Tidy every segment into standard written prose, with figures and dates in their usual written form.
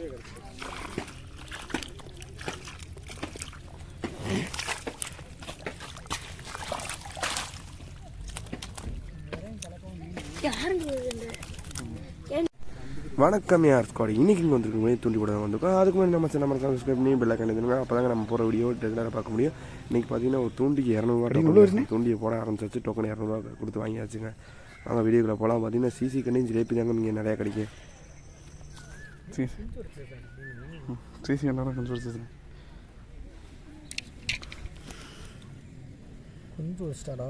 வணக்கம் யார் ஸ்குவாட். இன்றைக்கி இங்கே வந்துருக்கோம் தூண்டி கூட வந்திருக்கோம். அதுக்கு முன்னாடி நம்ம சேனல் சப்ஸ்கிரைப் பண்ணி பெல் ஐக்கான் அழுத்துங்க. அப்போ தாங்க நம்ம போகிற வீடியோ ரெகுலராக பார்க்க முடியும். இன்றைக்கி பார்த்தீங்கன்னா ஒரு தூண்டிக்கு 200 தூண்டியை போட ஆரம்பிச்சாச்சு. டோக்கன் 200 கொடுத்து வாங்கியாச்சுங்க. வாங்க வீடியோக்குள்ள போகலாம். பார்த்தீங்கன்னா சிசி கண்ணையும் ஜிலேபி தாங்க இங்கே நிறையா கிடைக்கும். சிசி எல்லாரும் கொஞ்சம் வச்சிட்டாடா.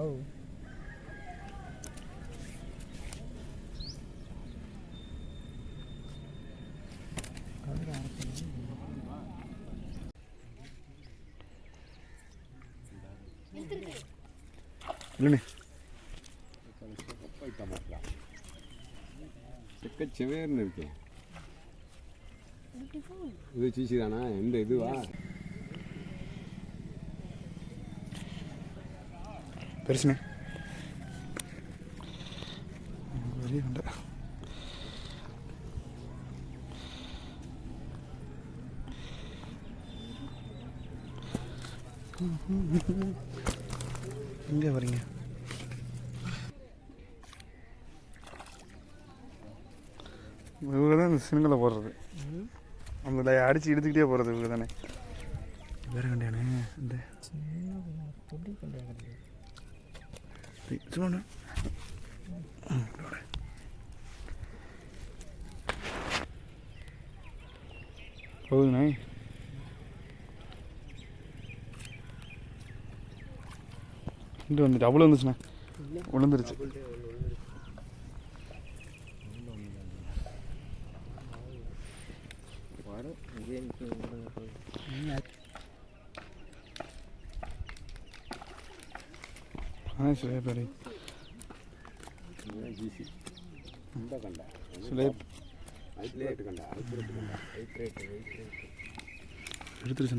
இல்லைண்ணே செவேர்னு இருக்கு. இது சீசி தானா? எந்த இதுவா பெருசுண்ணே? வெளியே வந்த எங்கே வரீங்க? இவங்க தான் இந்த சினுங்களை போடுறது. அந்த அடித்து எடுத்துக்கிட்டே போகிறது இவங்க தானே. வேறு கண்டியானே இந்த சும்மா போகுதுண்ணே. இங்கே வந்துட்டு அவ்வளோ வந்துச்சுண்ணே. விழுந்துருச்சு. எடுத்துருச்சு.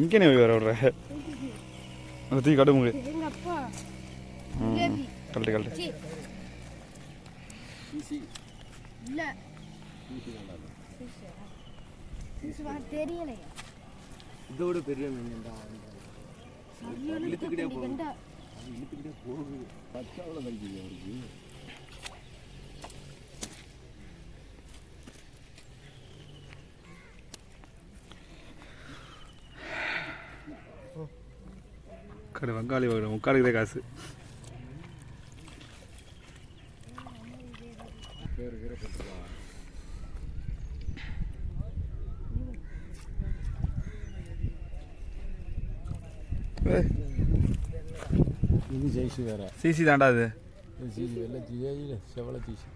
இங்கே வேற விடுற அந்த தூக்கி கடுமுங்க. கழட்டு கழட்டு. இதோட பெரிய மீன் இழுத்துக்கிட்டே போகுது. பச்சாவில் கழிக்குது அவருக்கு. கடை வங்காளி வாங்க முக்காலுக்குதே காசு. இது ஜெய்சி வேற. சிசி தாண்டா அது. சிசி வெள்ளை ஜிஏ செவல சிசி.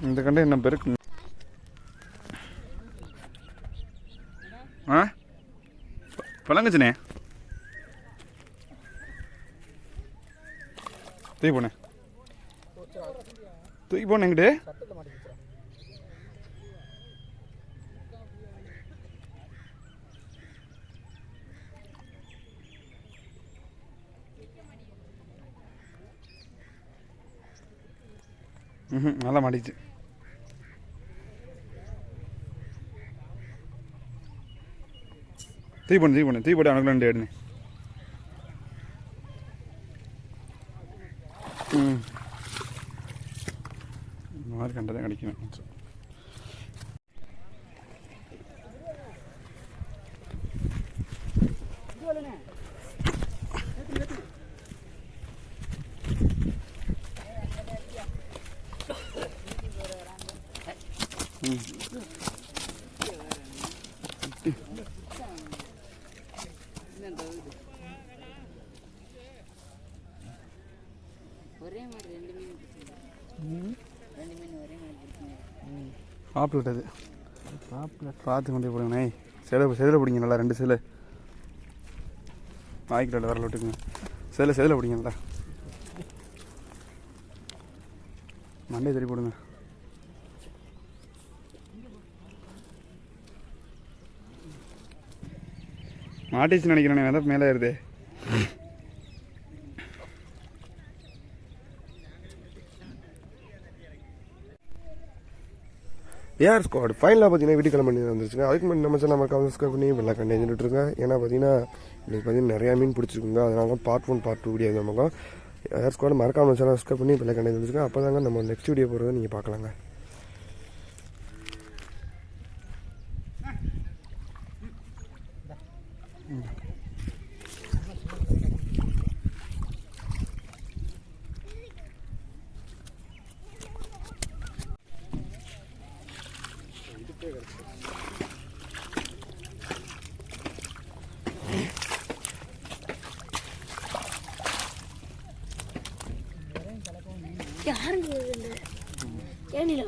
இந்த கண்டை என்ன பெருக்கு? ஆ பழங்கச்சுனே தூக்கி போனேன். தூக்கி போனேன் எங்கிட்டு. நல்லா மாட்டிச்சு. தீ போட்டு அவனுக்கு 2 எடுனே. இந்த மாதிரி கண்டதான் கிடைக்கணும். பாப்புலட் அது பார்த்து கொண்டே போடுங்கண்ணே. செதில் பிடிங்க நல்லா 2 செதில் வாய்க்கிட்ட வரல விட்டுக்குங்க. செதில் பிடிங்க நல்லா மண்டே தெரி போடுங்க. மாட்டிச்சு நினைக்கிறேன் வேணா மேலே ஏறுது. ஏஆர் ஸ்குவாட் ஃபைனலாக பார்த்தீங்கன்னா வீட்டு கிளம்பி வந்துருச்சுங்க. அதுக்கு முன்னாடி நம்ம சேனல் நம்ம சப்ஸ்கிரைப் பண்ணி வெள்ளை கண்டிருங்க. ஏன்னா பார்த்தீங்கன்னா இன்றைக்கி பார்த்தீங்கன்னா நிறையா மீன் பிடிச்சிருக்குங்க. அதனால பார்ட் 1 பார்ட் 2 வீடியோ நமக்கு ஏஆர் ஸ்குவாட் மறக்காம சேனல் சப்ஸ்கிரைப் பண்ணி வெள்ளை கண்டி வந்துருச்சுங்க. அப்போ தாங்க நம்ம நெக்ஸ்ட் வீடியோ போகிறத நீங்கள் பார்க்கலாங்க. யாருங்க ஏனில